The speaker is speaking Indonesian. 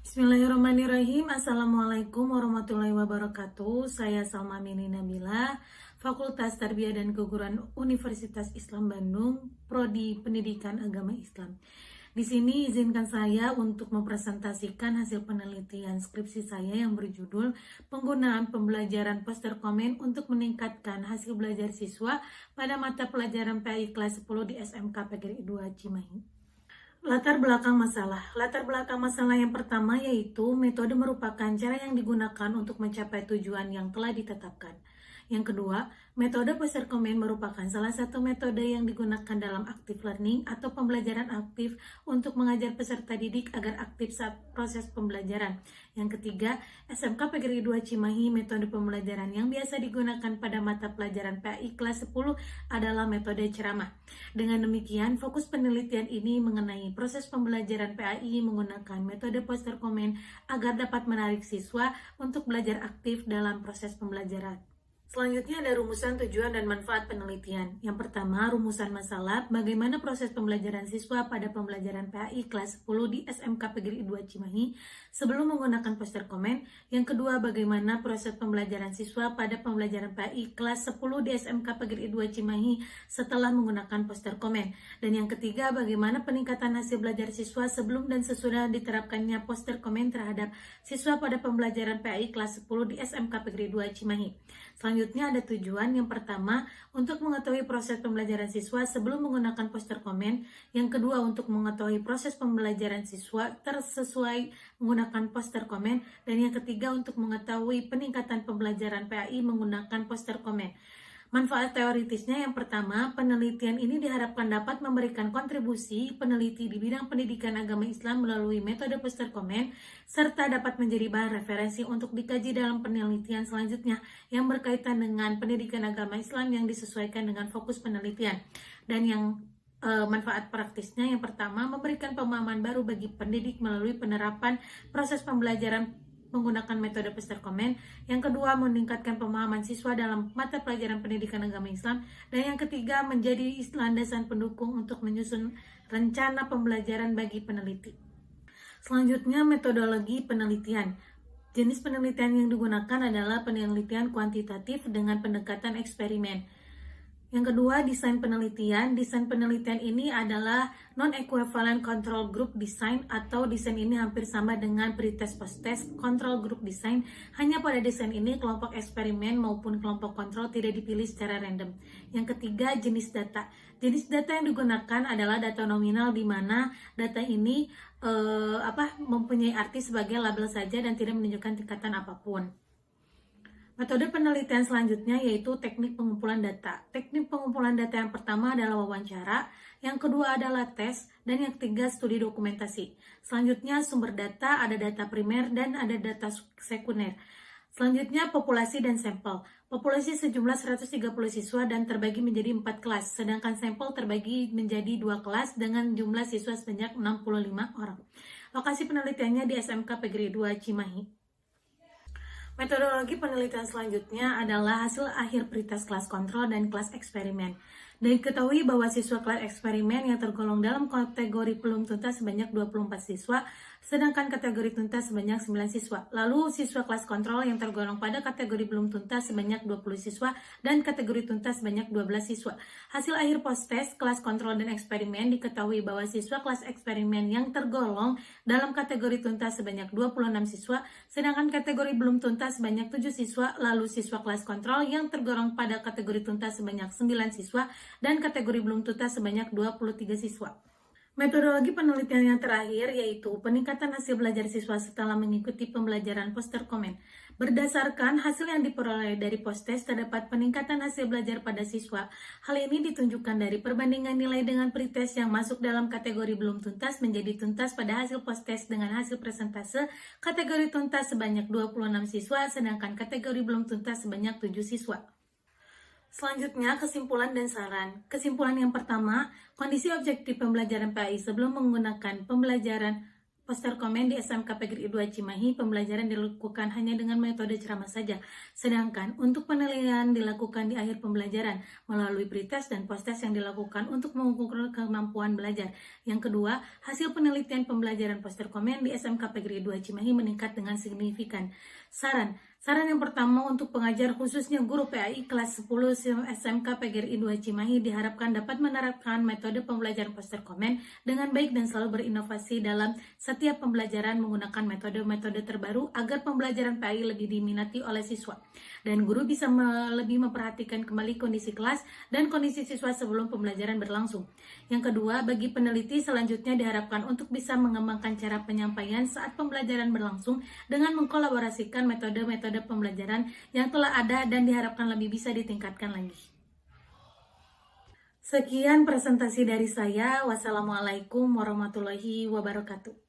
Bismillahirrahmanirrahim. Assalamualaikum warahmatullahi wabarakatuh. Saya Salma Mini Nabila, Fakultas Tarbiyah dan Keguruan Universitas Islam Bandung, Prodi Pendidikan Agama Islam. Di sini izinkan saya untuk mempresentasikan hasil penelitian skripsi saya yang berjudul Penggunaan Pembelajaran Poster Komen untuk Meningkatkan Hasil Belajar Siswa pada Mata Pelajaran PAI Kelas 10 di SMK PGRI 2 Cimahi. Latar belakang masalah yang pertama yaitu metode merupakan cara yang digunakan untuk mencapai tujuan yang telah ditetapkan. Yang kedua, metode poster comment merupakan salah satu metode yang digunakan dalam active learning atau pembelajaran aktif untuk mengajar peserta didik agar aktif saat proses pembelajaran. Yang ketiga, SMK PGRI 2 Cimahi metode pembelajaran yang biasa digunakan pada mata pelajaran PAI kelas 10 adalah metode ceramah. Dengan demikian, fokus penelitian ini mengenai proses pembelajaran PAI menggunakan metode poster comment agar dapat menarik siswa untuk belajar aktif dalam proses pembelajaran. Selanjutnya ada rumusan, tujuan, dan manfaat penelitian. Yang pertama, rumusan masalah, bagaimana proses pembelajaran siswa pada pembelajaran PAI kelas 10 di SMK PGRI 2 Cimahi sebelum menggunakan poster komen. Yang kedua, bagaimana proses pembelajaran siswa pada pembelajaran PAI kelas 10 di SMK PGRI 2 Cimahi setelah menggunakan poster komen. Dan yang ketiga, bagaimana peningkatan hasil belajar siswa sebelum dan sesudah diterapkannya poster komen terhadap siswa pada pembelajaran PAI kelas 10 di SMK PGRI 2 Cimahi. Selanjutnya ada tujuan. Yang pertama, untuk mengetahui proses pembelajaran siswa sebelum menggunakan poster komen. Yang kedua, untuk mengetahui proses pembelajaran siswa tersesuai menggunakan poster komen. Dan yang ketiga, untuk mengetahui peningkatan pembelajaran PAI menggunakan poster komen. Manfaat teoritisnya yang pertama, penelitian ini diharapkan dapat memberikan kontribusi peneliti di bidang pendidikan agama Islam melalui metode poster komen, serta dapat menjadi bahan referensi untuk dikaji dalam penelitian selanjutnya yang berkaitan dengan pendidikan agama Islam yang disesuaikan dengan fokus penelitian. Dan yang manfaat praktisnya yang pertama, memberikan pemahaman baru bagi pendidik melalui penerapan proses pembelajaran menggunakan metode poster komen. Yang kedua, meningkatkan pemahaman siswa dalam mata pelajaran pendidikan agama Islam. Dan yang ketiga, menjadi landasan pendukung untuk menyusun rencana pembelajaran bagi peneliti. Selanjutnya, metodologi penelitian. Jenis penelitian yang digunakan adalah penelitian kuantitatif dengan pendekatan eksperimen. Yang kedua, desain penelitian. Desain penelitian ini adalah non-equivalent control group design, atau desain ini hampir sama dengan pretest post-test control group design. Hanya pada desain ini kelompok eksperimen maupun kelompok kontrol tidak dipilih secara random. Yang ketiga, jenis data. Jenis data yang digunakan adalah data nominal, di mana data ini mempunyai arti sebagai label saja dan tidak menunjukkan tingkatan apapun. Metode penelitian selanjutnya yaitu teknik pengumpulan data. Teknik pengumpulan data yang pertama adalah wawancara, yang kedua adalah tes, dan yang ketiga studi dokumentasi. Selanjutnya sumber data, ada data primer dan ada data sekunder. Selanjutnya populasi dan sampel. Populasi sejumlah 130 siswa dan terbagi menjadi 4 kelas, sedangkan sampel terbagi menjadi 2 kelas dengan jumlah siswa sebanyak 65 orang. Lokasi penelitiannya di SMK PGRI 2 Cimahi. Metodologi penelitian selanjutnya adalah hasil akhir pretest kelas kontrol dan kelas eksperimen. Diketahui bahwa siswa kelas eksperimen yang tergolong dalam kategori belum tuntas sebanyak 24 siswa, sedangkan kategori tuntas sebanyak 9 siswa. Lalu siswa kelas kontrol yang tergolong pada kategori belum tuntas sebanyak 20 siswa dan kategori tuntas sebanyak 12 siswa. Hasil akhir post-test kelas kontrol dan eksperimen diketahui bahwa siswa kelas eksperimen yang tergolong dalam kategori tuntas sebanyak 26 siswa, sedangkan kategori belum tuntas sebanyak 7 siswa. Lalu siswa kelas kontrol yang tergolong pada kategori tuntas sebanyak 9 siswa dan kategori belum tuntas sebanyak 23 siswa. Metodologi penelitian yang terakhir yaitu peningkatan hasil belajar siswa setelah mengikuti pembelajaran poster komen. Berdasarkan hasil yang diperoleh dari post-test, terdapat peningkatan hasil belajar pada siswa. Hal ini ditunjukkan dari perbandingan nilai dengan pretest yang masuk dalam kategori belum tuntas menjadi tuntas pada hasil post-test dengan hasil persentase. Kategori tuntas sebanyak 26 siswa, sedangkan kategori belum tuntas sebanyak 7 siswa. Selanjutnya, kesimpulan dan saran. Kesimpulan yang pertama, kondisi objektif pembelajaran PAI sebelum menggunakan pembelajaran poster komen di SMK PGRI 2 Cimahi, pembelajaran dilakukan hanya dengan metode ceramah saja. Sedangkan untuk penilaian dilakukan di akhir pembelajaran melalui pretest dan post-test yang dilakukan untuk mengukur kemampuan belajar. Yang kedua, hasil penelitian pembelajaran poster komen di SMK PGRI 2 Cimahi meningkat dengan signifikan. Saran yang pertama untuk pengajar khususnya guru PAI kelas 10 SMK PGRI 2 Cimahi diharapkan dapat menerapkan metode pembelajaran poster komen dengan baik dan selalu berinovasi dalam setiap pembelajaran menggunakan metode-metode terbaru agar pembelajaran PAI lebih diminati oleh siswa. Dan guru bisa lebih memperhatikan kembali kondisi kelas dan kondisi siswa sebelum pembelajaran berlangsung. Yang kedua, bagi peneliti selanjutnya diharapkan untuk bisa mengembangkan cara penyampaian saat pembelajaran berlangsung dengan mengkolaborasikan metode-metode pembelajaran yang telah ada dan diharapkan lebih bisa ditingkatkan lagi. Sekian presentasi dari saya. Wassalamualaikum warahmatullahi wabarakatuh.